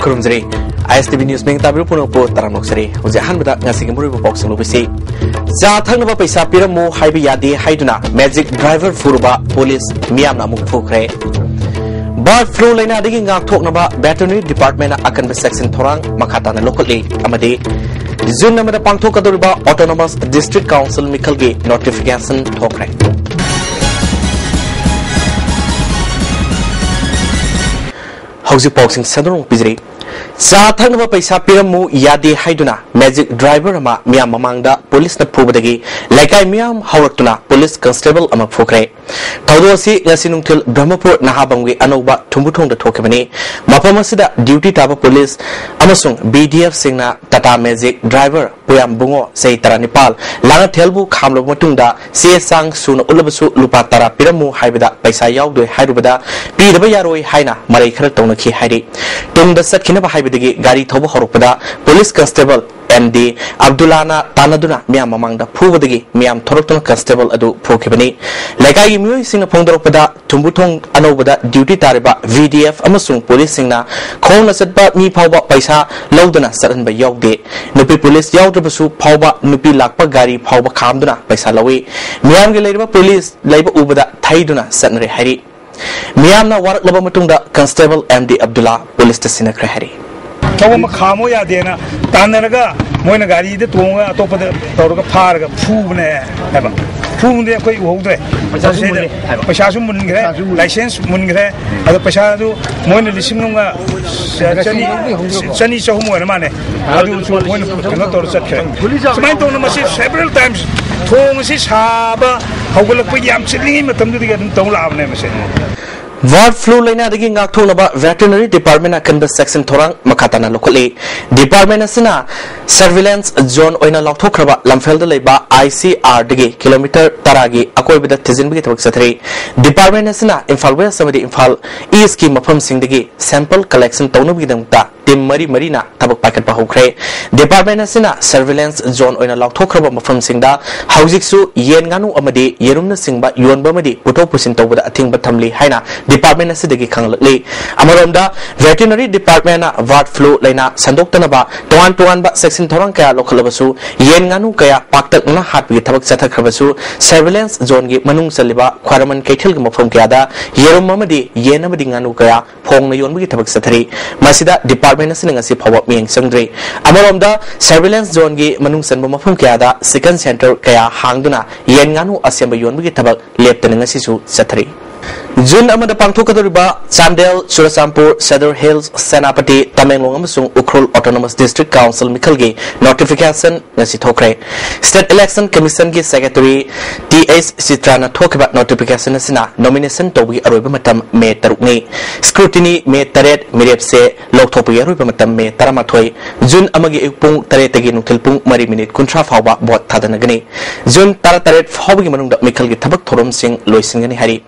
खुरुमजरी ISTV news में ताबिर पुनःपो तरंगोक्सरी उजे हनबदा ngasi gemuri bopok singlubi जा थंगबा पैसा पिरमु हाइबे यादे हाइदुना मैजिक ड्राइवर फुरबा पुलिस मियामना मुख फुखरे बर्ड फ्लू लेना दिगी ngakthoknaba veterinary department akanba section thorang makhatana locally amade June namada pangthokadoriba autonomous district council mikhalge notification thokre Hausi boxing sadrong pizri Sa thangba paisa piramu yadi haiduna magic driver ama miyam mamangda police na phubadagi laikai miyam hawraktuna police constable ama phukre Tawdosi ngasinungtil Brahmapur nahabangwi anoba thumbuthongda thokebani mapamasida duty taba police amasung BDF singna tata magic driver puyam bungo sei taranipal langa thelbu khamlo matungda se sang suna ulabasu lupa tara piramu haibada paisa yaudoi hairubada pidaba yaroi haina marai khara tonakhi hairi tungda sakhinaba haibadagi gari thoba horokpada police constable MD Abdullana Tanaduna Miam Mamangda Puvadagi Miam Torotun Constable Adu Pokibani Lagai Mu Sing Pondopada Tumbutong Anobada Duty Tariba VDF Amasung Police Singna Kona Sadba Mi Pauba Paisa Laudana Saran by Yogde Nupi Police Yaudabasu Pauba Nupi Lakpa Gari Pauba Kamduna Paisa Lawi Miam Labor Police Labor Ubada Taiduna Sanre Hari Miamna Warak Labamatunda Constable MD Abdullah Police Tasina Krahari Tawam khamo ya dena tanaraga moina gari de tonga atopada tawraga pharaga phubne haba phubne koi uhudre paisa sum mun gre license mun gre ado paisa du moina lisingunga chani chahum wana mane adu su moina kana tor sakhe smain tona masi several times thong si saba hawgala ko yam chili matam du diga tong laabne mase Ward flu laina dagi ngakthonaba veterinary department akanba section thorang makhatana locally department asina surveillance zone oina laukthokraba lamfelda leiba ICR dagi kilometer taragi akoibida tijinbigi tabak sathri department asina Imphal West samadi Imphal East ki mafam singdagi sample collection tawnabi damta tim mari marina tabak paket pa hokre department asina surveillance zone oina laukthokraba mafam singda haujiksu yen nganu amadi yerumna singba yonba amadi puthok pusin tawbada athingba thamli haina department asidagi khanglakli amaromda veterinary department na ward flu laina sandoktanaba toan ba section thorang kaya lokhalabasu yen nganu kaya paktak na hatbi thabak chathakhabasu surveillance zone gi manung saliba khwaraman kaithil gi mafam kaya da yerum amadi yen amadi nganu kaya phongna yonbi thabak chathari masida department asina ngasi phawa mieng sangdre amaromda surveillance zone gi manung sanba mafam kaya da second center kaya hangduna yen nganu asemba yonbi thabak leptana ngasi su chathari June amada pangthokadoriba Chandel Churasampur Sadar Hills Senapati Tamenglong amasung Ukhrul Autonomous District Council mikhalgi notification ngasi thokre State Election Commission gi Secretary TS Citrana thokba notification asina nomination tobi aroiba matam me tarukni scrutiny me taret mirepse lokthopgi aroiba matam me taramathoi June amagi pung taret tagi nuthil pung 3 minute kuntra fawba bot thadanagani June taret fawbi manungda mikhalgi thabak thorom sing loisingani hari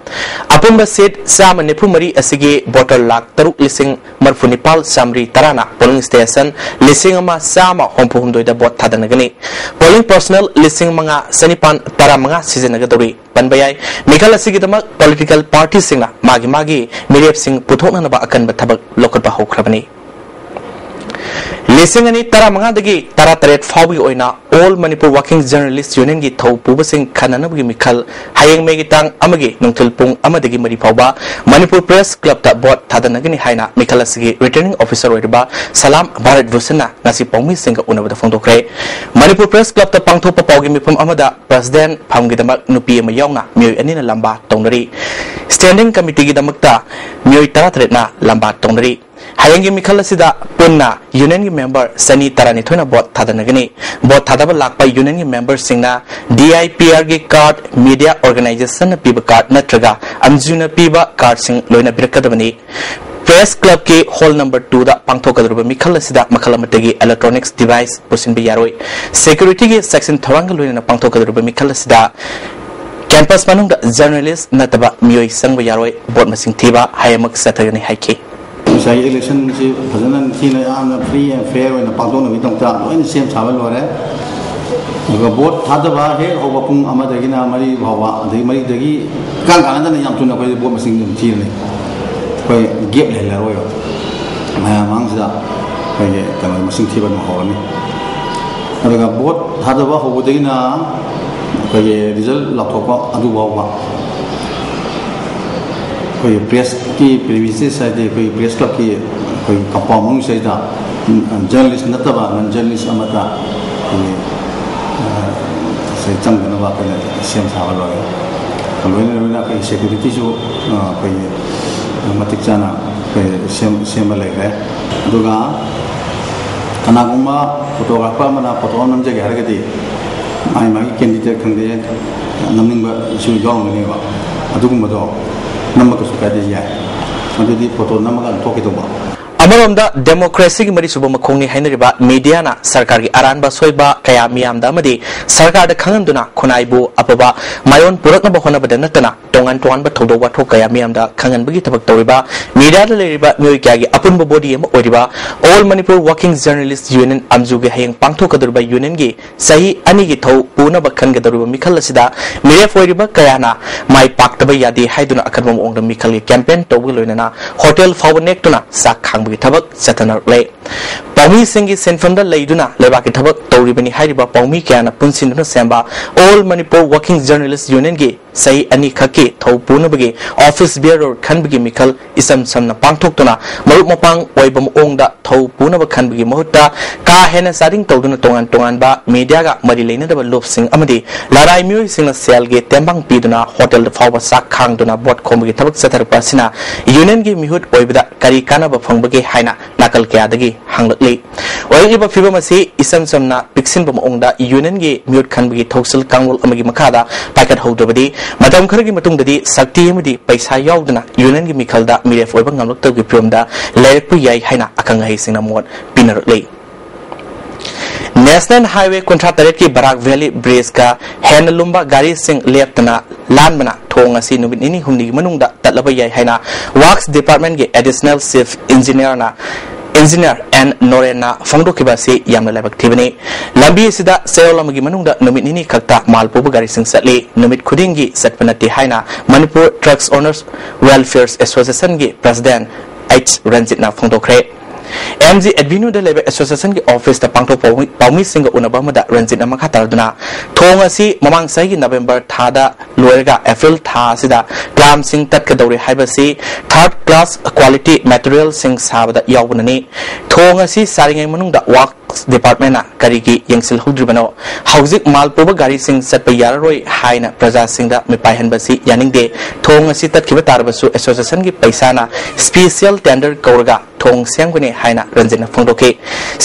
Apumba seat Sam Nepumari Asigi Bottle Lak Taruk Lissing Marfunipal Samri Tarana Polling Station Lissing Ama Sama Hompundo the Bot Tadanagani Polling Personnel Lissing Manga Sanipan Taramanga Seasonagatori Panbayai Mikala Sigitama Political Party Singer Magi Mirip Singh Putonaba Akan Batabak Local Bahokrabani Lissing any Taramanga dagi Tarataret Fabi Oina All Manipur Working Journalist Union gi Thau Pubasing Kananabi Mikal Hayang Megitang Amagi Nungtilpung Amadagi Maripauba Manipur Press Club ta Bot Tadanagani Haina Mikalasigi Returning Officer Oiba Salam Bharat Vusana Nasi Pomi Singa Unabada Fondokre Manipur Press Club ta Pangthopa Paugi Mipum Amada President Pamgidamak Nupi Mayawna Myoy Anina Lamba Tongnari Standing Committee Gidamakta Myoy Taratretna Lamba Tongnari Hayangi Mikalasida Punna Union member Sani Tarani Thuna Bot Tadanagani Bot Tadaba Lakpa Union member Singna DIPRG card Media Organization Piba card Natraga Amjuna Piba card Sing Loina Birkadabani Press Club ke hall number 2 da Pangthokadruba Mikalasida Makalamatagi electronics device Pusin Biyaroi Security ke section Thoranga Loina Pangthokadruba Mikalasida Campus Manung journalist Nataba Myoy Sangba Yaroi Bot Masing Thiba Hayamak Satagani Haiki Saya election si pasanan sini amna free and fair when pangtong nabi tongta loin same sabal lore. Jika bot thada bah he hawa pung ama dagi na mari hawa dagi kan anda na yang tuna kau bot masing jum sini. Kau gap le la royo. ꯃꯌꯥꯝ ꯃꯥꯡꯁꯤꯗ ꯑꯩꯈꯣꯏꯒꯤ ꯀꯩꯅꯣ ꯃꯁꯤꯡ ꯊꯤꯕ ꯑꯗꯨꯝ ꯍꯧꯔꯅꯤ ꯑꯗꯨꯒ vote ꯊꯥꯗꯕ ꯍꯧꯕꯗꯒꯤꯅ ꯑꯩꯈꯣꯏꯒꯤ ꯔꯤꯖꯜ ꯂꯥꯎꯊꯣꯛꯄ ꯑꯗꯨꯐꯥꯎꯕ ꯑꯩꯈꯣꯏꯒꯤ ꯄ꯭ꯔꯦꯁꯀꯤ ꯄ꯭ꯔꯤꯚꯤꯂꯦꯖ ꯍꯥꯏꯗꯤ ꯑꯩꯈꯣꯏꯒꯤ ꯄ꯭ꯔꯦꯁ ꯀ꯭ꯂꯕꯀꯤ ꯑꯩꯈꯣꯏꯒꯤ ꯀꯝꯄꯥꯎꯟ ꯃꯅꯨꯡꯁꯤꯗ ꯖꯔꯅꯦꯂꯤꯁ ꯅꯠꯇꯕ ꯅꯟ ꯖꯔꯅꯦꯂꯤꯁ ꯑꯃꯗ ꯑꯩꯈꯣꯏꯒꯤ ꯆꯪꯗꯅꯕ ꯑꯩꯈꯣꯏꯅ ꯁꯦꯝ ꯁꯥꯕ ꯂꯣꯏꯔꯦ ꯂꯣꯏꯅ ꯂꯣꯏꯅ ꯑꯩꯈꯣꯏꯒꯤ ꯁꯦꯀ꯭ꯌꯨꯔꯤꯇꯤꯁꯨ ꯑꯩꯈꯣꯏꯒꯤ ꯃꯇꯤꯛ ꯆꯥꯅ ꯑꯩꯈꯣꯏ ꯁꯦꯝꯕ ꯂꯩꯈ꯭ꯔꯦ ꯑꯗꯨꯒ ꯀꯅꯥꯒꯨꯝꯕ ꯐꯣꯇꯣꯒ꯭ꯔꯥꯐꯔ ꯑꯃꯅ ꯐꯣꯇꯣ ꯑꯃ ꯅꯝꯖꯒꯦ ꯍꯥꯏꯔꯒꯗꯤ ꯃꯥꯒꯤ ꯀꯦꯟꯗꯤꯗꯦꯠ ꯈꯪꯗꯦ ꯅꯝꯅꯤꯡꯕꯁꯨ ꯌꯥꯎꯔꯝꯒꯅꯦꯕ ꯑꯗꯨꯒꯨꯝꯕꯗꯣ नम्बर को सुखाई दिया है मधुदी फोटो नम्बर का थोके तो बा अमरोमदा डेमोक्रेसी की मरी सुबह मखोंगनी हैनरिबा मीडिया ना सरकार की अरानबा सोइबा कया मियामदा मदी सरकार द खंगंदुना खुनाइबु अपबा मायोन पुरकनबा होनबदा नतना टोंगन टोंगनबा थौदोबा थोक कया मियामदा खंगनबगी थबक तौरिबा मीडिया द लेरिबा म्योय क्यागी अपुनबा बॉडी एम ओरिबा all Manipur working journalist union अमजुगे हयंग पांगथोकदुरबा यूनियन गी सही अनि गी थौ पुनबा खनगदुरबा मिखल असिदा मिरेफ ओरिबा कयाना माइ पाक्तबा यादे हाइदुना अखनबम ओंगद मिखल गी कैंपेन तौबु लोइनना होटल फावनेक्टुना साख खांग थबक चतनरले पौमी सिंगी सेंफंदा लेदुना लेबाकी थबक तौरिबनी हाइरिबा पौमी क्याना पुनसिनदुना सेंबा all Manipur working journalist union गी सही अनि खके थौ पुनबगे ऑफिस बियरो खनबगी मिखल इसम समना पांगथोक्तुना मरुप मपांग ओइबम ओंगदा थौ पुनब खनबगी महुत्ता का हेना सारिंग तौदुना तोंगान तोंगानबा मीडियागा मरि लेनदबा लोपसिंग अमदि लराइ म्योय सिंगना सेलगे तेंबांग पिदुना होटल द फावबा साक खांगदुना बोट खोमबगी थबक चतरपासिना यूनियन गी मिहुत ओइबदा करी कानाबा फंगबगे हाइना नाकल कयादगी हांगलकली ओइबा फिबम असि इसम समना पिक्सिनबम ओंगदा यूनियन गी म्युट खनबगी थौसल कांगोल अमगी मखादा पाइकट हौदबदी मतम खरगी मतुंगददी शक्ति अमदी पैसा यावदना यूनियन गी मिखलदा मिरेफ ओइबा ngamloktabgi फिल्मदा लेरपु याई हाइना अखंग हाइसिंगना मोट पिनरले नेशनल हाईवे कुंठा तरेट की बराक वैली ब्रिज का हैन लुम्बा गाड़ी सिंह लेप्तना लानबना थोंग असि नुमित निनी हुमनी मनुंगदा तलब याई हाइना वर्क्स डिपार्टमेंट के एडिशनल चीफ इंजीनियर एन नोरेना फंगदोकिबा से यामना लाइबक थिबने लंबी सिदा सेरोलमगी मनुंगदा नुमित निनी खक्ता मालपुब गाड़ी सिंह सटले नुमित खुदिंगी सटपनति हाइना Manipur trucks owners welfare association के प्रेसिडेंट एच रंजितना फंगदोखरे एमजी एडविन्यू द लेबर एसोसिएशन के ऑफिस द पांगथो पाउमी सिंह उनबमदा रंजित मखा तरदुना थोंग असि ममांग सही नवंबर थादा लोयरगा अप्रैल था सिदा क्लाम सिंह तत्कदौरे हाइबसी थर्ड क्लास क्वालिटी मटेरियल सिंह साबदा यावबननी थोंग असि सारिंगै मनुंगदा वर्क्स डिपार्टमेंट करीगी यंगसिल हुद्रिबनो हौजिक मालपुब गाड़ी सिंह सटप याररोय हाइना प्रजा सिंहदा मिपाइहनबसी यानिंगदे थोंग असि तत्किबा तारबसु एसोसिएशन की पैसाना स्पेशल टेंडर कौरगा थोंग सेंगने हाइना रंजना फंगदोके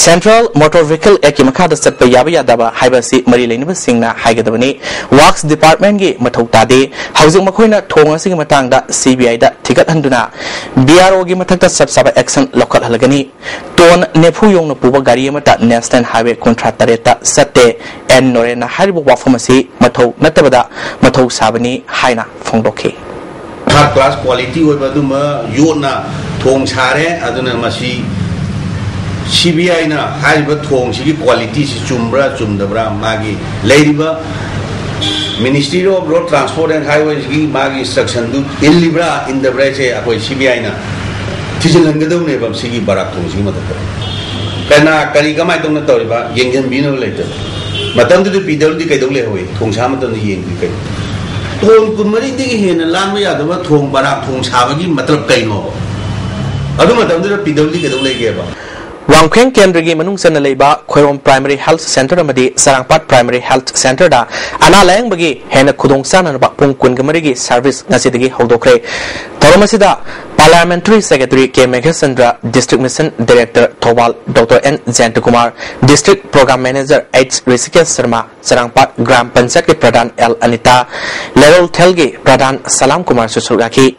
सेंट्रल मोटर व्हीकल एक्ट की मखादा सटप याबा यादबा हाइबसी मरि लेनिबा सिंहना हाइगदबनी वर्क्स डिपार्टमेंट की मथौ तादे हौजिक मखोइना थोंग असिग मतांगदा सीबीआई दा थिगत हंदुना बीआरओ की मथक्ता सबसाबा एक्शन लौकत हलगनी टोन नेफु योंग पुबा गाड़ी अमता नेशनल हाईवे कुंठा तरेता सत्ते एन नोरेना हारिबो वाफमसी मथौ नतबदा मथौ साबनी हाइना फंगदोके थर्ड क्लास क्वालिटी ओइबदुमा योना थोंग सारे अदुना मसी सीबीआई ना हाइबा थोंग सिगी क्वालिटी सि चुमब्रा चुमदब्रा मागी लेरिबा ministry of road transport and highways की मागी इंस्ट्रक्शन दु इलिब्रा इन द ब्रेच अकोय सीबीआई ना थिजिलंगदौने बम सिगी बराक थोंग सिगी मदद कना करी कमाय तोंना तौरिबा येंगजन बिनो लेते मतम दु पीडब्ल्यूडी कैदौले होय थोंग सा मतम येंगि कै थोंग कुमरी दिगी हेन लानबा यादबा थोंग बराक थोंग साबगी मतलब कैनो अदु मतम दु पीडब्ल्यूडी कैदौले गेबा वांगखेंग केंद्र की मनुंग सन लेबा खोरोम प्राइमरी हेल्थ सेंटर अमदी सरंगपाट प्राइमरी हेल्थ सेंटर दा अना लायंग बगी हेन खुदोंग साननबा पुंग कुनगमरी की सर्विस ngasiदगी हौदोखरे तोरमसिदा parliamentary secretary K Meghachandra district mission director Thoubal doctor N Jayanta Kumar district programme manager H Hrishikesh Sharma Sarangpat ग्राम पंचायत के प्रधान एल अनिता लेरोल थेल के प्रधान सलाम कुमार सुसुगाकी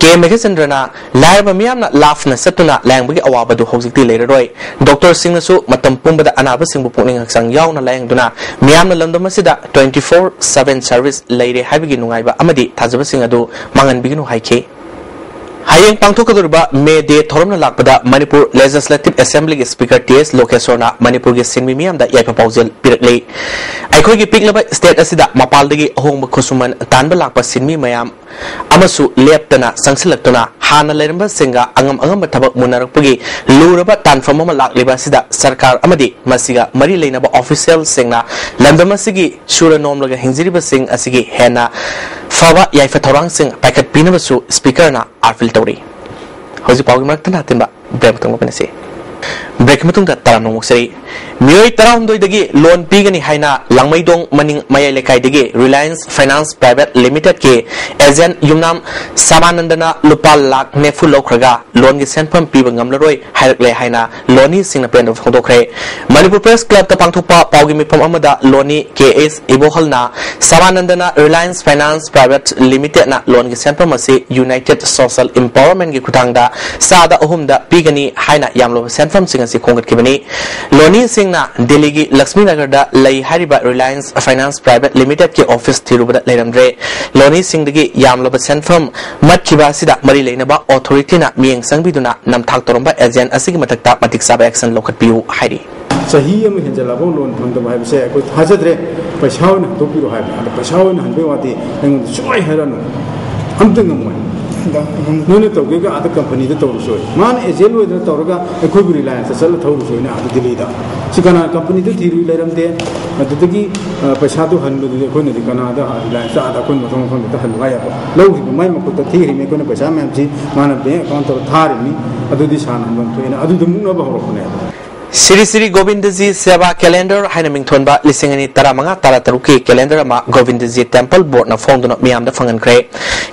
के मेघचंद्रना लायब मियामना लाफना सतुना लायंगबगी अवाबदु हौजिकती लेररोय डॉक्टर सिंहसु मतम पुंबदा अनाब सिंहबु पुनिंग हक्संग यावना लायंगदुना मियामना लंदमसिदा 24/7 सर्विस लेरे हाइबगी नुंगाइबा अमदी थाजब सिंह अदु मांगनबिगिनु हाइखे हायेंग पांगथोकदुरबा मे डे थोरमना लाकपदा मणिपुर लेजिस्लेटिव असेंबली के स्पीकर टीएस लोकेश्वरना मणिपुर के सिनमी मियामदा याइफा पाउजेल पिरकले अखोई की पिकलबा स्टेट असिदा मपालदगी अहोंग खुसुमन तानबा लाकपा सिनमी मयाम अमसु लेप्तना संगसिलक्तुना हाना लेरंबा सिंगा अंगम अंगम थबक मुनरकपगी लूरबा तानफम अमा लाक्लिबा सिदा सरकार अमदी मसिगा मरी लेनबा ऑफिशियल सिंगना लंदमसिगी शुरा नोमलगा हिंजिरिबा सिंग असिगी हेना फवा याइफा थौरांग सिंग पैकेट पिनबसु स्पीकरना आर्फिल तौरी हौजि पाउगी मरक्तना तिनबा ब्रेक तंगो पनसे ब्रेक मतुंग तराम नोमक्सरी मियोई तराम दोइदगी लोन पीगनी हाइना लांगमैदोंग मनिंग मयाई लेकाइदगी रिलायंस फाइनेंस प्राइवेट लिमिटेड के एजेंट युमनाम सामानंदना लुपा लाख नेफु लौख्रगा लोन की सेंफम पीब ngamlaroi हाइरकले हाइना लोनी सिंगना पेन फोंदोखरे मणिपुर प्रेस क्लब ता पांगथोपा पाउगी मिफम अमदा लोनी केएस इबोहलना सामानंदना रिलायंस फाइनेंस प्राइवेट लिमिटेड ना लोन की सेंफम असे यूनाइटेड सोशल एम्पावरमेंट की खुथांगदा सादा अहुमदा पीगनी हाइना यामलो सेंफम सिंग असे खोंगतकिबनी लोनी सिंगना दिल्ली की लक्ष्मी नगर दा लई हारिबा रिलायंस फाइनेंस प्राइवेट लिमिटेड के ऑफिस थिरुबदा लेरमद्रे लोनी सिंगदगी यामलब सेंफम मतखिबा सिदा मरी लेनबा अथॉरिटी ना मियंग संगबिदुना नमथाक तोरंबा एजेंट असिगी मतकता मतिक साबा एक्शन लोखतपियु हाइरी सही हम हिंजलाबो लोन फंदबा हाइबसे अको थाजद्रे पैसावन हतोपिरो हाइबा पैसावन हनबे वाती एंग सोय हेरानो अमतंगमय नोने तौगेगा आदा कंपनी द तौरसोय मान एजेंट वेदर तौरगा एखोय रिलायंस चल थौरसोय ना आदा दिल्ली दा सिकना कंपनी द थिरु लेरमदे अदुदगी पैसा दु हनबदु एखोयने दि कनादा रिलायंस आदा कोन मथों मथों द हलवा याबो लौगि माय मकुत थिरि मे कोन पैसा मैमजी मान बैंक अकाउंट तौर थारिनी अदुदि सान हनबन थोइना अदुदु मुना बहरखने श्री श्री गोविंद जी सेवा कैलेंडर हाइना मिंथोनबा लिसिंगनी तरामंगा तारा तरुकी कैलेंडर मा गोविंद जी टेंपल बोर्ड ना फोंदुना मियामदा फंगनख्रे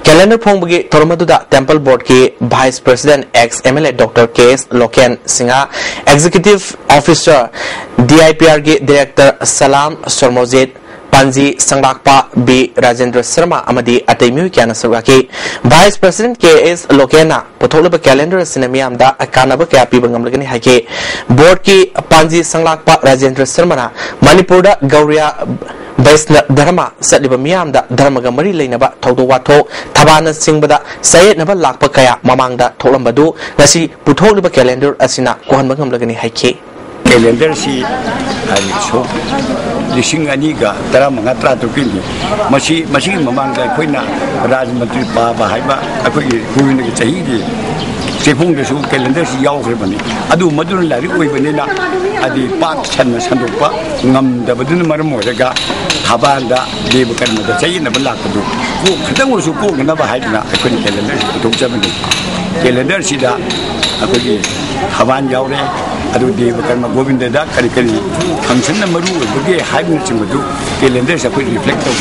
कैलेंडर फोंबगी तोरमदुदा टेंपल बोर्ड की vice president ex MLA doctor KS Loken सिंगा एग्जीक्यूटिव ऑफिसर डीआईपीआर के डायरेक्टर सलाम सरमोजेद पांजी संगलाकपा बी राजेंद्र शर्मा अमदी अतैम्यु क्याना सरवाकी वाइस प्रेसिडेंट केएस लोकेना पुथोलब कैलेंडर सिनेमियामदा अकानब क्या पीब ngamlagani हाइके बोर्ड की पांजी संगलाकपा राजेंद्र शर्मा मणिपुरदा गौरिया वैष्णव धर्म सलिब मियामदा धर्मगा मरी लेनबा थौदो वाथो थबाना सिंगबदा सयेनबा लाकपा कया ममांगदा थोलंबदु ngasi पुथोलब कैलेंडर असिना कोहनबा ngamlagani हाइके कैलेंडर सी सो लिसिंग अनीगा तरा मंगा तरा तुकिनी मसी ममांग अखोइना राजमंत्री पाबा हाइबा अखोइ गुविन के चाहिए सेफोंगदसु कैलेंडर सी यावख्रेबनी अदु मदुन लारि ओइबनेना अदि पाक सन संदोपा ngamdabadun maram oiraga thabanda देव कर्मदा चाहिनबा लाकदु को खतंगसु को गनबा हाइना अखोइ कैलेंडर पुथोकजबनी कैलेंडर सिदा अखोइ हवान यावरे अदु देव कर्म गोविंददा करी करी फंक्शन मरु बगे हाइबन चिंगदु कैलेंडर से कोई रिफ्लेक्ट हो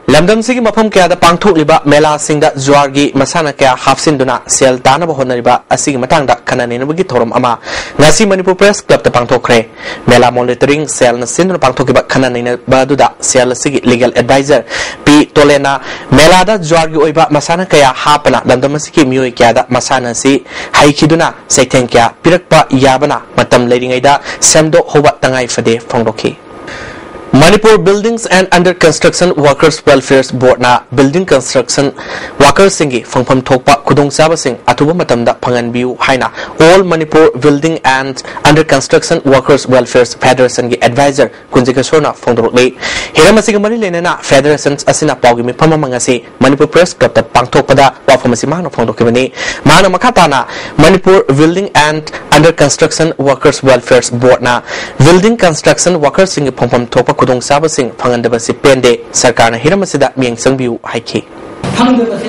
लमदम सिगी मफम क्या दा पांगथोकलिबा मेला सिंगदा जुआरगी मसाना क्या हाफसिनदुना सेल तानबा होनरिबा असिगी मतंगदा खनानेनबगी थोरम अमा ngasi मणिपुर प्रेस क्लब ता पांगथोखरे मेला मॉनिटरिंग सेल न सिंदुना पांगथोकिबा खनानेनबा दुदा सेल सिगी लीगल एडवाइजर पी तोलेना मेला दा जुआरगी ओइबा मसाना क्या हापना लमदम सिगी मियोय क्या दा मसाना सि हाइखिदुना सैथें क्या पिरकपा याबना मतम लेरिंगैदा सेमदो होबा तंगाई फदे फोंगदोखि Manipur Buildings and Under Construction Workers Welfare Board na building construction workers singi fangpham thokpa khudong saba sing atuba matamda phangan biu haina all Manipur Building and Under Construction Workers Welfare Federation gi advisor kunjika sorna phongdorle hiramasiga mari lenana federations asina pawgi mi phamamangasi Manipur Press Club ta pangthokpada wafamasi mahna phongdokibani mahna makhatana Manipur Building and Under Construction Workers Welfare Board na building construction workers singi phangpham thokpa खुदोंग साबसिंग फंगंदबा से पेंदे सरकार ने हिरमसिदा मियंग संबिउ हाइखि फंगदबा से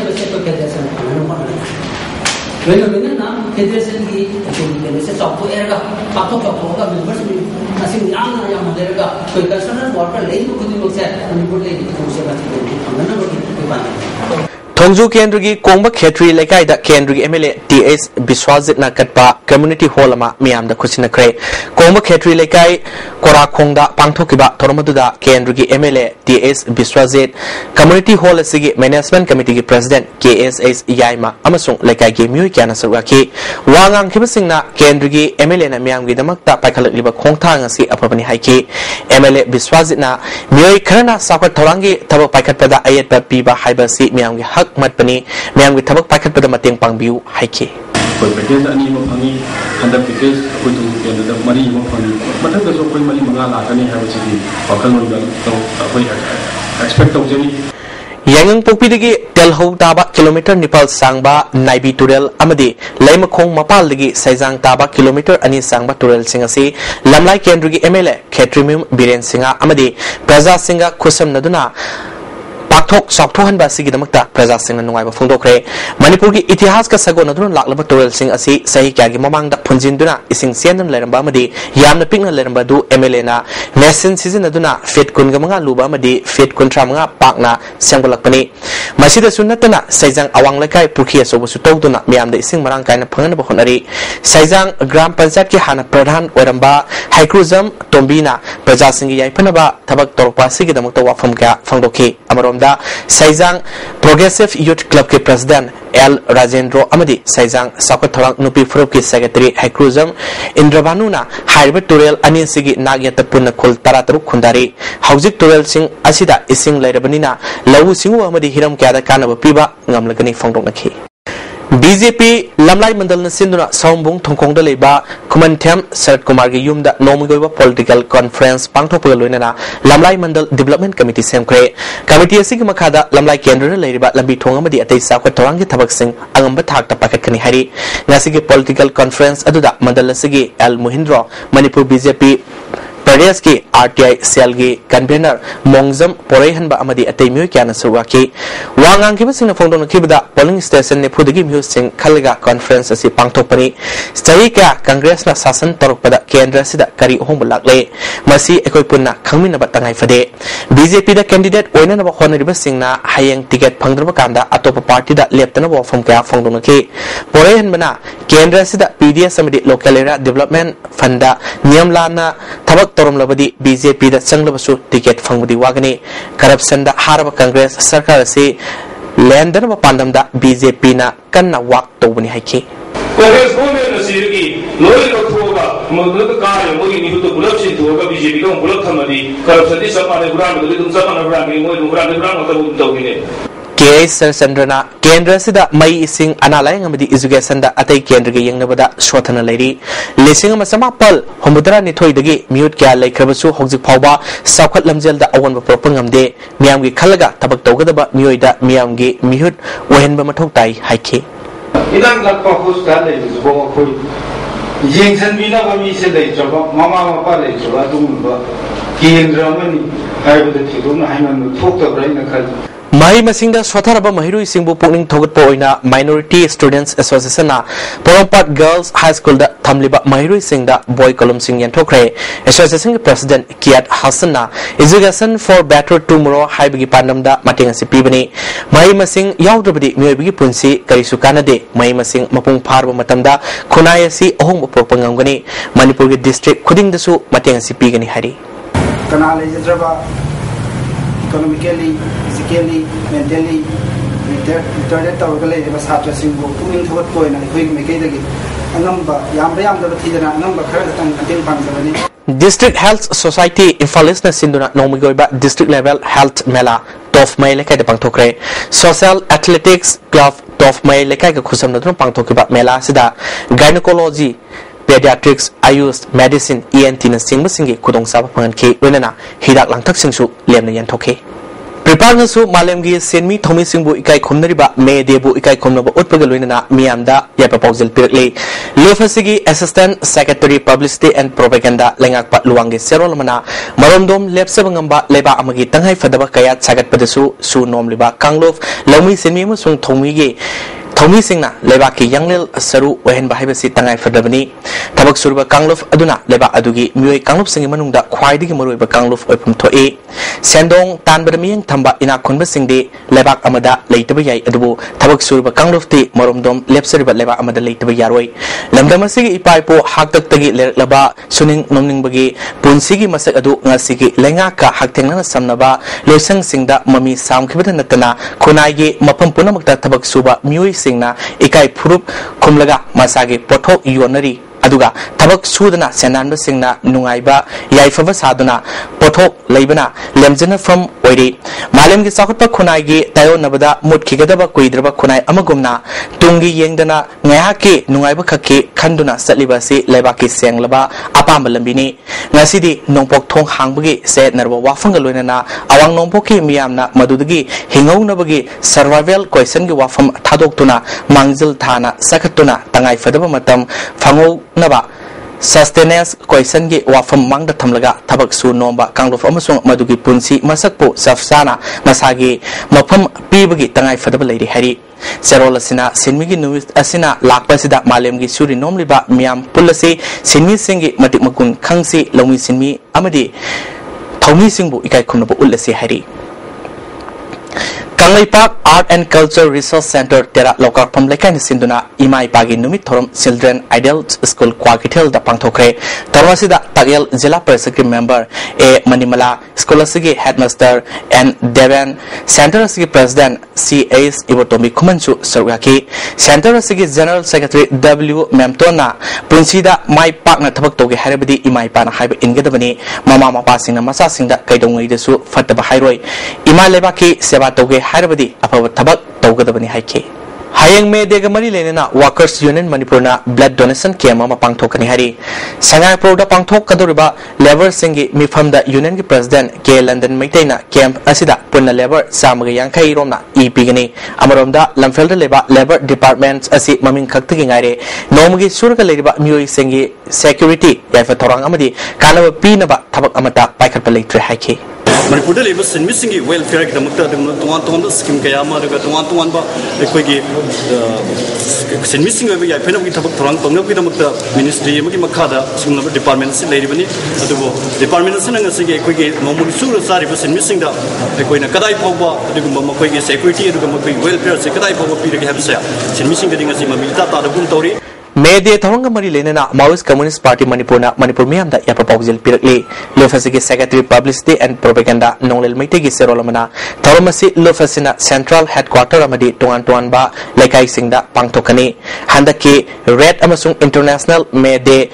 federation ना federation की से चौको एरगा पातो चौको का members भी असिंग याना या मदेरगा कोई कंसर्न वर्कर ले खुदी लोग से मणिपुर ले से बात फंगना बकी बात थोंगजू केंद्र की कोंबा खेत्री लेकाइदा केंद्र की एमएलए टीएस विश्वाजित ना कटपा कम्युनिटी हॉल मा मियाम दा खुचिनख्रे कोंबा खेत्री लेकाइ कोराखोंगदा पांगथोकिबा थोरमदुदा केंद्र की MLA T S Biswajit community hall सिगी मैनेजमेंट कमिटी की प्रेसिडेंट केएसएस याइमा अमसुंग लेकाइ की म्युइ क्याना सरवाकी वांगांग खिबसिंगना केंद्र की एमएलए ना मियाम की दमकता पाइखलकलिबा खोंगथांग असि अफबनि हाइकी एमएलए विश्वाजित ना म्युइ खरना साखत थोरांगी थबक पाइखतपदा अयत पीबा हाइबसि मियाम की हक मतपनी मैम की थबक पाइखतपदा मतेंग पांगबिउ हाइकी कोई पैकेज अनी म फंगी हंदर पैकेज कोई तो केंद्र मरी म फंगी मतलब तो कोई मरी मंगा लाकनी है वैसे वखल मन तो कोई expect तौजनी Yangang Pokpidigi Telho Taba kilometer Nepal Sangba Naibi Turel Amadi Laimakong Mapal Digi Saizang Taba kilometer Ani Sangba Turel Singasi Lamlai Kendrugi MLA Ketrimum Biren Singa Amadi Praja Singa Kusam Naduna Pakthok Soktohan Basigi Damakta Praja Singa Nungaiba Fungdokre Manipurgi Itihas ka Sago Naduna Laklaba Turel Sing Asi Sahi Kyagi Mamang da Punjinduna Ising Siendan Leramba Amadi Yamna Pingna Leramba Du MLA na Mesin Season Naduna Fit Kunga Mga Luba Amadi Fit Kuntra Mga Pakna Sangbalakpani Masida Sunatana Saizang Awang Lakai Purki Asobo Sutogduna Miam da Ising Marang Kaina Pangana Bahonari Saizang Gram Panchayat ki Hana Pradhan Oramba Haikruzam Tombina Praja Singi Yaipanaba Tabak Torpa Sigi Damakta Wafam Ka Fangdoki Amaronda Saizang Progressive Youth Club ke President L. Rajendro Amadi Saizang Sakat Thorang Nupi Furup ki Secretary Haikruzam Indrabanuna Haiba Turel Ani Sigi Nagyata Punna Kul Tarataruk Khundari Haujik Turel Sing Asida Ising Lairabanina Lawu Singu Amadi Hiram Kyada Kanaba Piba Ngamlagani Fangdoknaki BJP Lamlai Mandal na Sinduna Saumbung Thongkongda Leba Kumantham Sarat Kumar gi Yumda Nomugoiba Political Conference Pangthokpa loinana Lamlai Mandal Development Committee semkre Committee asigi makhada Lamlai Kendra Leiriba Lambi Thong amadi atei sakwa Torang gi thabak sing angamba thakta pakatkani hari ngasigi Political Conference aduda Mandal asigi L Mohindro Manipur BJP Pradesh ki RTI Cell ki convener Mongzam Poreihanba amadi atei myo kyana surwaki wangang ki basing na phongdon kibda polling station ne phudagi myo sing khalga conference asi pangthokpani stai ka congress na sasan torokpada kendra sida kari hombulakle masi ekoi punna khangmina batangai fade BJP da candidate oina na khona riba singna hayang ticket phangdraba kanda atopa party da leptana bo phom ka phongdon ki Poreihanbana kendra sida PDS amadi local area development funda niyamlana thabak Torom Labadi BJP da Sanglabasu ticket Fangudi Wagani corruption da Haraba Congress Sarkar si Landan Pandam da BJP na Kanna Wak Tobani Haki. Congress government sirgi lori rothoga magna ka mogi ni to bulap sin thoga BJP ka bulap thamadi corruption di sapane buran do dum sapane buran ni moi buran to tawine K. Sandrana Kendra Sida Mai Ising Analayang Amadi Education da Atay Kendra gi Yangnabada Shwathana Lady Lising Masamapal Homudra Nithoi dagi Mute Kya Laikrabasu Hojik Phawba Sakhat Lamjel da Awan Propangamde Miam gi Khalaga Tabak Tawgadaba Mioida Miam gi Mihut Wahenba Mathok Tai Haike Idang lakpa hosta le bo khoi Yengsan bina ba mi se dai choba mama mapa le choba dumba Kendra mani haibada thiduna haiman thokta braina khal Mahi Masinda Swataraba Mahiru Singbu Pukning Thogat Poina Minority Students Association na Porompat Girls High School da Thamliba Mahiru Singda Boy Kolum Singh Yantokre Association President Kiat Hassan na Education for Better Tomorrow Haibagi Pandam da Mating Sipibani Mahi Masing Yaudabadi Myoibigi Punsi Karisu Kanade Mahi Masing Mapung Parba Matamda Kunayasi Ohum Propangangani Manipur District Kuding Dasu Mating Sipigani Hari Kanale Yadraba economically, physically, mentally, retarded tawagale ba satra singbo puning thawat ko na khoi mekai dagi angamba yam da thidana angamba khara tang atin pangabani District Health Society Infalis na sinduna Nomigoiba District Level Health Mela Tof Mai Lekai da Pangthokre Social Athletics Club Tof Mai Lekai ka khusam na pangthokiba Mela sida Gynecology Pediatrics, Ayush, Medicine, ENT na singba singi kudong saba panganki wenana hidak langtak singsu lemna yantoke. Prepare na su malemgi senmi thomi singbu ikai khomnariba me debu ikai khomnaba utpagal wenana miyamda ya proposal pirakle. Lefasigi Assistant Secretary Publicity and Propaganda lengakpa luwangi serolmana maromdom lepsabangamba leba amagi tanghai fadaba kayat sagat padasu su nomliba Kanglof lawmi senmi musung thomigi Thomi Singna Lebaki Yanglil Saru Wahen Bahibasi Tangai Fadabani Tabak Surba Kanglof Aduna Leba Adugi Mui Kanglof Sing Manunda Kwai Muru Kanglof Opum Toe Sendong Tan Badamiang Tamba Ina Kunba Singde Lebak Amada Latabay Adubu Tabak Surba Kanglof Ti Moromdom Lepsariba Leba Amada Latabay Yaroi Lamdamasigi Ipaipo Haktak Tagi Leba Suning Nomning Bagi Punsigi Masak Adu Ngasigi Lengaka Haktengana Samnaba Losang Singda Mami Sam Kibatan Natana Kunai Mapampunamakta Tabak Suba Mui Singna Ikai Purup Kumlaga Masagi Poto Yonari aduga tabak sudana senanba singna nungaiba yaifaba saduna pothok leibana lemjana from oiri malem gi sakutpa khunai gi tayo nabada mutkigadaba kuidraba khunai amagumna tungi yengdana ngayaki nungaiba khaki khanduna satliba si leibaki senglaba apamba lambini ngasidi nongpok thong hangbagi se narba wafanga loinana awang nongpoki miyamna madudagi hingaunabagi survival question gi wafam thadoktuna mangjil thana sakatuna tangai fadaba matam phangau naba sustenance question gi wafam mangda thamlaga thabak su nomba kanglof amasung madugi punsi masakpu safsana masagi mafam pibagi tangai fadaba leiri hari Serol asina sinmigi nuwis asina lakpasida malemgi suri nomliba miyam pulasi sinmi singi matik makun khangsi lawmi sinmi amadi thawmi singbu ikai khumnabu ulasi hari Kanglai Park Art and Culture Resource Center Tera Lokar Pam Lekan Sinduna Imai Pagi Numit Thorum Children Ideal School Kwakitel da Pangthokre Tarwasida Tagel Jila Persecretary Member A Manimala School Asigi Headmaster and Devan Center Asigi President C.A.S. Ibotomi Kumanchu Sarwaki Center Asigi General Secretary W. Memtona Punsida Mai Park na Tabak Toge Harabadi Imai Pana Haiba Ingedabani Mama Mapasing na Masasing da Kaidongwai Desu Fataba Hairoi Imai Lebaki Seba Toge Harabadi Apava Tabak Togadabani Haike Hayang May Degamari Lena Workers Union Manipurna Blood Donation Kiama Pangtokani Hari Sangai Proda Pangtok Kaduriba Lever Singi Mifamda Union President K. London Maitena Camp Asida Puna Lever Samaga Yankai Roma E. Pigani Amaromda Lamfelda Leba Lever Departments Asi Mamin Kaktingare Nomagi Surga Leba Mui Singi Security Yafa Torang Amadi Kanava Pinaba Tabak Amata Paikapalatre Haike Manipur level missing welfare the Tuan scheme Kayama, the Tuan missing away. I pen with Torang with the ministry, Makada, departments, Lady Bani, departments, and a Singing Momu Sari was missing the Kadai Poba, the Makway security, the welfare, Secretary Poba Peter Hamsa, missing getting a Simamita, the Guntori. Mede Thoranga Mari Lenana Maoist Communist Party Manipurna Manipur Miam da Yapapogil Pirakli Lofasigi Secretary Publicity and Propaganda Nonglel Maitegi Serolamana Thoromasi Lofasina Central Headquarter Amadi Tuan Ba Lekai Singda Pangtokani Handaki Red Amasung International Mede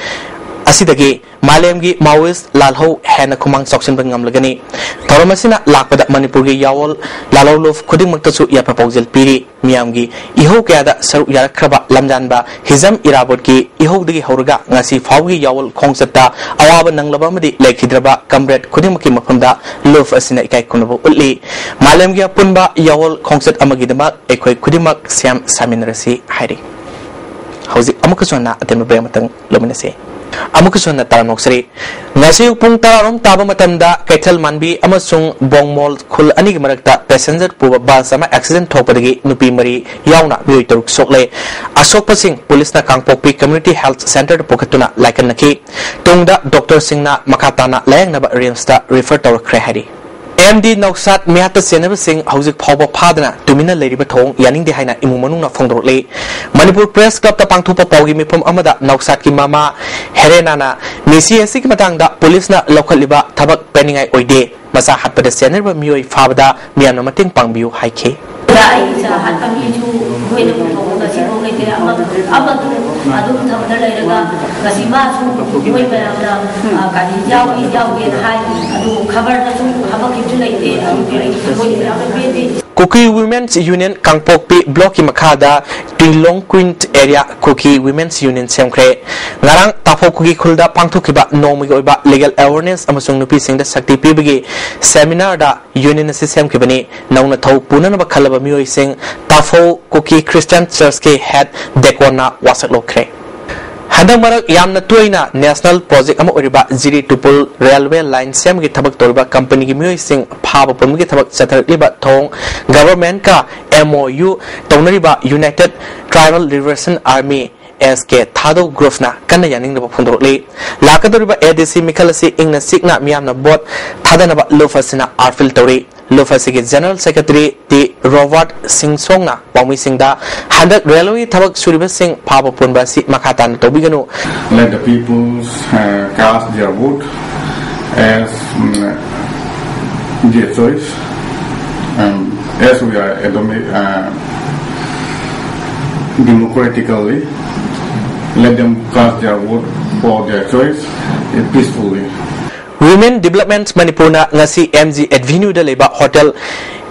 Asidagi Malemgi Maoist Lalho Hana Kumang Soction Bangam Lagani Thoromasina Lakpada Manipurgi Yawol Lalolof Kuding Maktasu Yapapogil Piri Miamgi Iho Kada Saru Yarakraba Lamjanba Hizam Irabotki Iho Digi Horga Nasi Faugi Yawol Kongsata Awaba Nanglabamadi Lake Hidraba Kamret Kudimaki Mapunda Lof Asina Ikai Kunabu Uli Malemgi Punba Yawol Kongsat Amagidama Ekoi Kudimak Siam Saminarasi Hairi Hausi Amakasona Atemubramatang Luminase Amakasona Taramoksari Nasi Pung Taram Tabamatamda Ketel Manbi Amasung Bongmol Kul Anig Marakta Passenger Puba Basama Accident Topadi Nupi Mari Yauna Muituruk Sokle Asok Singh Police na Kangpopi Community Health Center Pokatuna Laikanaki Tungda Dr. Singna Makatana Layang Naba Rimsta Refer to Krehari MD Noksat Miata Senaba Singh Hauzik Power Padana Tumina Lady Batong Yaning de Haina Imumanuna Fondorle Manipur Press Club the Pangtupa Pogi Mipum Amada Noksat Ki Mama Herenana Misi Esik Matanga Police na Local Liba Tabak Penningai Oide Masa Hatpada Senaba Mui Fabada Miana Mating Pangbiu Haike Kuki Women's Union Kangpokpi Block Makada Tinglong Quint Area Kuki Women's Union Semkre Narang Tapokuki Kulda Pangtukiba Nomigoba Legal Awareness Amasung Nupi Sing the Sakti Pibigi Seminar da Union System Kibani Nauna Tau Punanaba Kalaba Mui Sing Tafo Kuki Christian Church K Head Dekwana Wasak Lokre Hadang Marak Yamna Tuina National Project Ama Uriba Ziri Tupul Railway Line Sem Gi Tabak Toriba Company Gi Mui Sing Paba Pumgi Tabak Satar Liba Thong Government Ka MOU Tonariba United Tribal Liberation Army SK Thado Grofna Kana Yaning Naba Fundorli Lakadoriba ADC Mikalasi Ingna Signa Miamna Bot Thadanaba Lofasina Arfil Tori Lofasigi General Secretary T. Robert Singh Songna Wami Singda Handak Railway Tabak Suriba Singh Paba Punbasi Makatan Tobiganu Let the people cast their vote as their choice as we are democratically let them cast their vote for their choice peacefully. Women Development Manipur na ngasi MG Avenue da leba hotel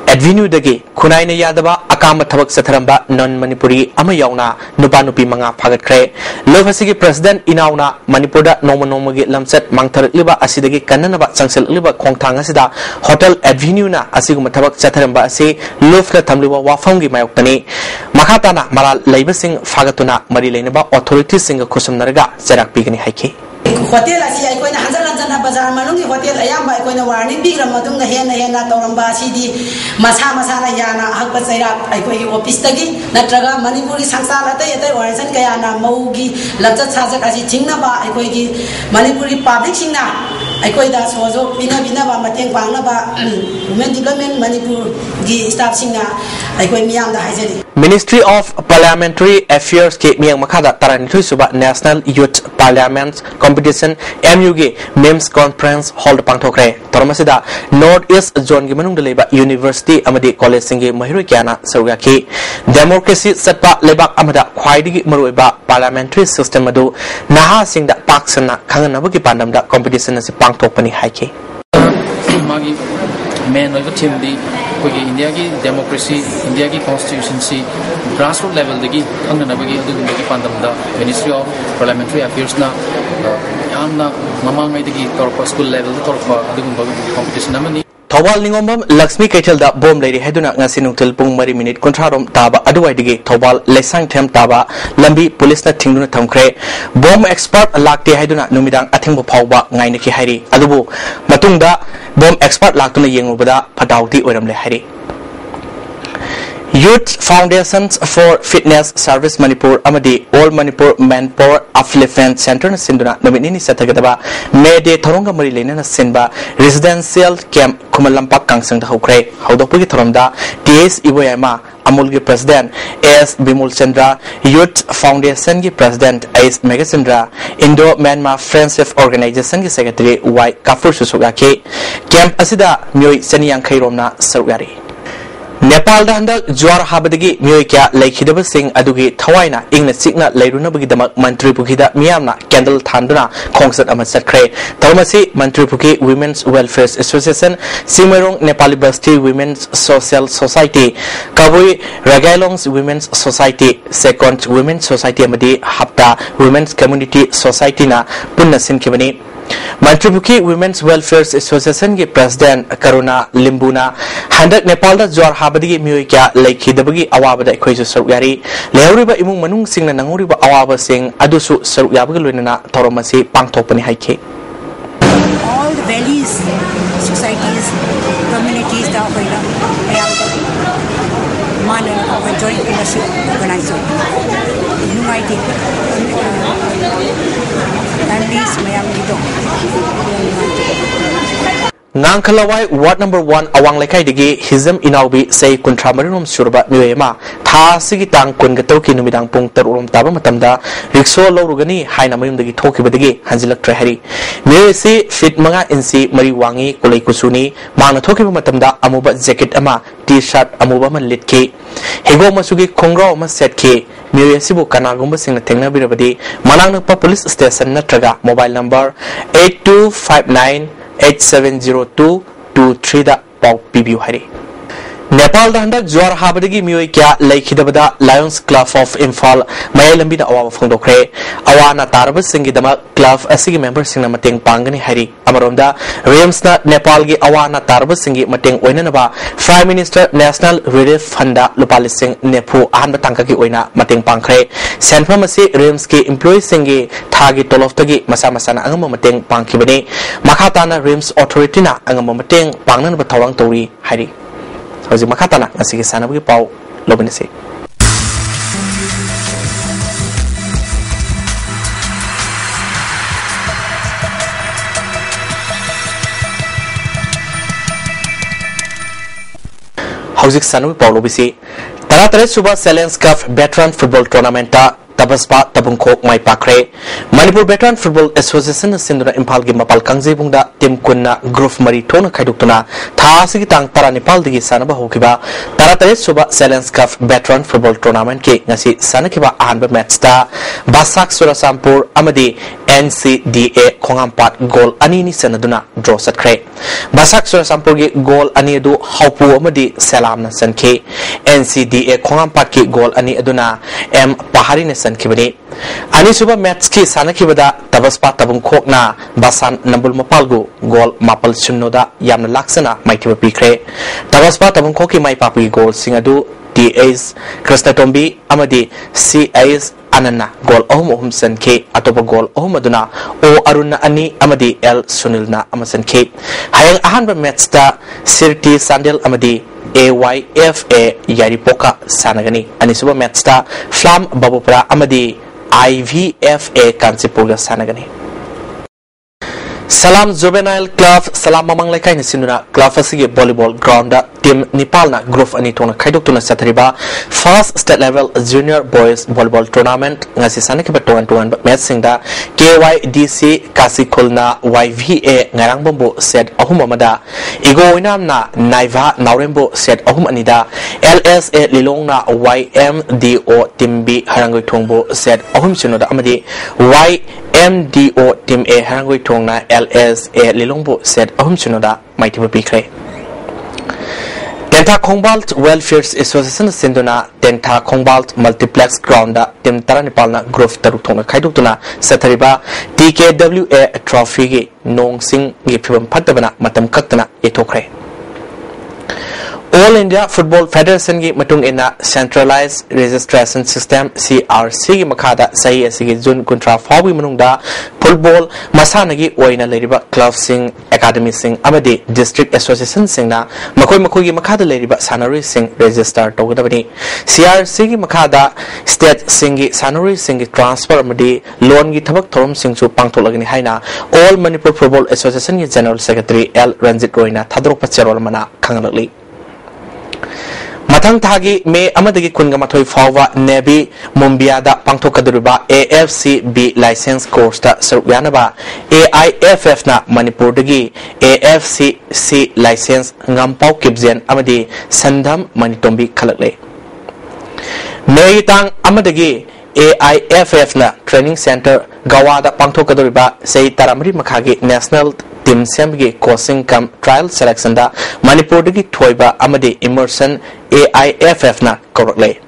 Avenue dagi khunai na yadaba akama thabak satharamba non Manipuri ama yauna nupa nupi manga phagat khre lovasigi president inauna Manipur da noma gi lamset mangthar liba asidagi kannanaba changsel liba khongthang asida hotel Avenue na asiguma thabak satharamba ase lofna thamliba wafam gi mayoktani makhatana maral leibasing phagatuna mari leinaba authorities singa khusumnarga jarak pigani haiki hotel asi ai koina hanjal bazar manungi hotel ayamba ai koina warning bigram madungna hena toramba sidi masa na yana hakba chaira ai koi office tagi natraga manipuri sangsala tai organization kayana maugi lajat sajak asi thingna ba ai koi gi manipuri public singna ai koi da sojo bina ba mateng pangna ba women development manipur gi staff singna ai koi miyam da haijari Ministry of Parliamentary Affairs ke miyang makhada taranithoi suba National Youth Parliament Competition MU ge MEMS Conference Hall pangthokre tormasida North East Zone gi manung leba University amadi college singe mahiroi kyana sarga ki democracy satpa lebak amada khwaidigi maroiba parliamentary system adu naha singda paksana khanganabagi pandamda competition asi pangthokpani haike magi main of the team di India ki democracy India ki constitution si grassroots level degi khanganabagi adugumagi pandamda Ministry of Parliamentary Affairs na amna mamangai degi torpa school level da torpa adugumagi competition amani Thawal Ningombam Lakshmi Kaithalda bom leiri heduna ngasi nungtil pung 3 minute kontrarom taba aduwai dige Thawal Lesang Them taba lambi police na thingduna thamkhre bom expert lakte heduna numidang athingbu phawba ngaina ki hairi adubu matungda bom expert laktuna yengubada phadauti oiramle hairi Youth Foundations for Fitness Service Manipur amadi All Manipur Manpower Upliftment Center na sinduna nominini satagadaba May Day thoronga mari leina na sinba residential camp Kumalampak kangsang da hokre haudokpugi thoromda TS Iboyama Amul gi President S Bimul Chandra Youth Foundation gi President S Megachandra Indo Myanmar Friendship Organization gi Secretary Y Kafur Susuga ke camp asida myoi saniyang khairomna sarugari Nepal da handak juar habadagi miyoi kya laikhidaba sing adugi thawaina ingna sikna leirunabagi damak mantri pukhida miyamna candle thanduna khongsat ama satkre tawmasi mantri pukhi Women's Welfare Association Simerong Nepali Basti Women's Social Society Kabui Ragailongs Women's Society Second Women's Society amadi Hapta Women's Community Society na punna sinkibani Mantribukhi Women's Welfare Association ki President Karuna Limbuna handak Nepal da juar habadigi miyoi kya laikhidabagi awabada khoisu sarugari leuriba imung manung singna nanguriba awaba sing adusu sarugyabaga loinana toromasi pangthokpani haike all the valleys societies communities da hoina ayam mana ka joint leadership organizer nungai families mayam gido Ngangkhalawai Ward number 1 awang lekai digi hizam inaubi sei kuntramarinom surba miyema tha sigi tang kun ga tawki numidang pung tarurom taba matamda rikso lorugani haina mayum dagi thokibadagi hanjilak trahari miyesi fit manga insi mari wangi kulai kusuni mangna thokiba matamda amuba jacket ama t-shirt amuba man litke hego masugi khongro ma set ke miyesibu kanagumba singna thengna birabadi manangna police station natraga mobile number 8259870223 da pau pibiu hari Nepal da handak juar habadagi miyoi kya laikhidabada Lions Club of Imphal mayalambi da awa phongdokre awana tarba singi dama club asigi member singna mateng pangani hari amaronda Rems na Nepal gi awana tarba singi mateng oinana ba Prime Minister National Relief Fund da lupalising nephu ahanba tangka gi oina mateng pangkhre senfam asi Rems ki employee singi thagi tolof tagi masa na angama mateng pangkhibani makhatana Rems authority na angama mateng pangnana ba thawang tori hari Hoje makatana ngasigi sana bagi pau lobinese Hoje sana bagi pau lobisi Taratare suba Challenge Cup Veteran Football Tournament ta tabaspa tabungkhok mai pakre Manipur Veteran Football Association sinduna Imphal gi mapal kangjebungda team kunna group mari thona khaiduktuna tha sigi tang tara Nepal digi sanaba hokiba taratare suba Challenge Cup Veteran Football Tournament ke ngasi sanakiba ahanba match ta Basak Surasampur amadi NCDA Khongampat goal ani ni sanaduna draw satkre Basak Surasampur gi goal ani adu haupu amadi salam na sanke NCDA Khongampat ki goal ani aduna M Pahari ne sankibani ani suba match ki sanakibada tabaspa tabungkhok na Basan Nambul Mapalgu goal mapal sunnoda yamna laksana maitiba pikre tabaspa tabungkhok ki mai papi goal singadu TS Krishnatombi amadi CS Anana goal ohum sanke atopa goal ohum aduna O Aruna ani amadi L Sunilna amasanke hayang ahanba match ta Sirti Sandel amadi AYFA Yaripoka sanagani ani suba match ta Flam Babupra amadi IVFA Kansipurga sanagani Salam Juvenile Club Salam Mamang Laikai ni sinuna club asigi volleyball ground team Nepal na group ani tona khaidok tuna sathariba first state level junior boys volleyball tournament ngasi sanaki ba 2-1 match singda KYDC Kasikhulna YVA ngarang bombo set ahum amada igo inam na Naiva Naurembo set ahum anida LSA Lilongna YMDO team B harangoi thongbo set ahum chinoda amadi YMDO team A harangoi thongna LSA Lilongbo set ahum chinoda maitiba pikre Tenta Khongbalt Welfare Association sinduna Tenta Khongbalt Multiplex Ground team Tara Nepalna group taruk thona khaiduk tuna sathariba TKWA trophy gi nong sing gi phibam phatabana matam kaktana ethokre All India Football Federation gi matung ina Centralized Registration System CRC gi makhada sahi asigi June kuntra fawi manungda football masana gi oina leriba club sing academy sing amadi district association singna makoi gi makhada leriba sanari sing register tawgadabani CRC gi makhada state sing gi sanari sing gi transfer amadi loan gi thabak thorom sing chu pangtholagani haina All Manipur Football Association gi General Secretary L Ranjit Roina thadrok pacharol mana khangalakli Matang thagi me amadagi kunga mathoi fawa Navy Mumbiada pangthokaduriba AFCB license course ta sarukyanaba AIFF na Manipur dagi AFCC license ngampau kibzen amadi Sandham Manitombi khalakle Meitang amadagi AIFF na training center Gawada pangthokaduriba sei taramri makhagi national team semgi coaching camp trial selection da Manipur dagi thoiba amadi immersion AIFF na korakle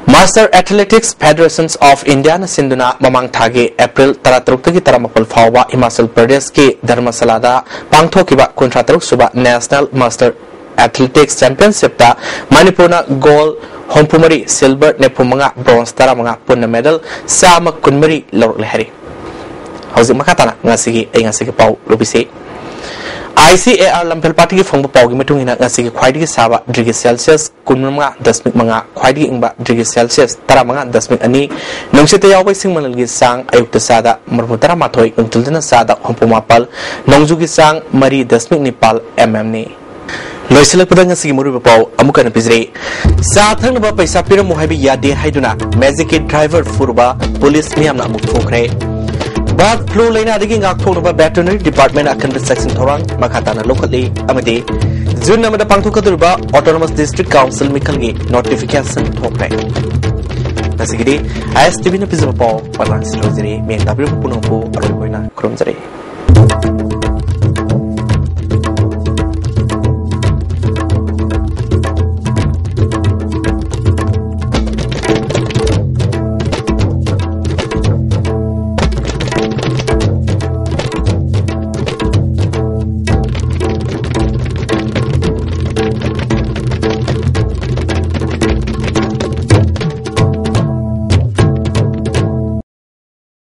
Master Athletics Federations of India na sinduna mamang thagi April 13 gi 30 fawa Himachal Pradesh ki Dharmasala da pangthokiba 13 suba National Master Athletics Championship ta Manipur na gold Hompumari silver nepumanga bronze taramanga punna medal sama kunmari lorle hari Hauzik makatana ngasigi pau lobisi ICAR Lampel Party ki phongba pau gi matungina ngasigi khwaidigi saba degree Celsius kunmanga dasmik manga khwaidigi ingba degree Celsius taramanga dasmik ani nongchite yawbai singmanal gi sang ayukta sada marmutara mathoi ungtulna sada hompumapal nongjugi sang mari dasmik nipal mm ni Loisilak padang sigi muru pau amukan pizre sa thangnaba paisa pira muhabi yade haiduna magic driver furba police niyamna amuk thokre Bad flu laina digi ngak thoknaba veterinary department akan section thorang makhatana locally amade June namada pangthokadurba autonomous district council mikalgi notification thokre Nasigidi ISTV na pizra pau palang strojeri me w punongpu aroi boina kromjari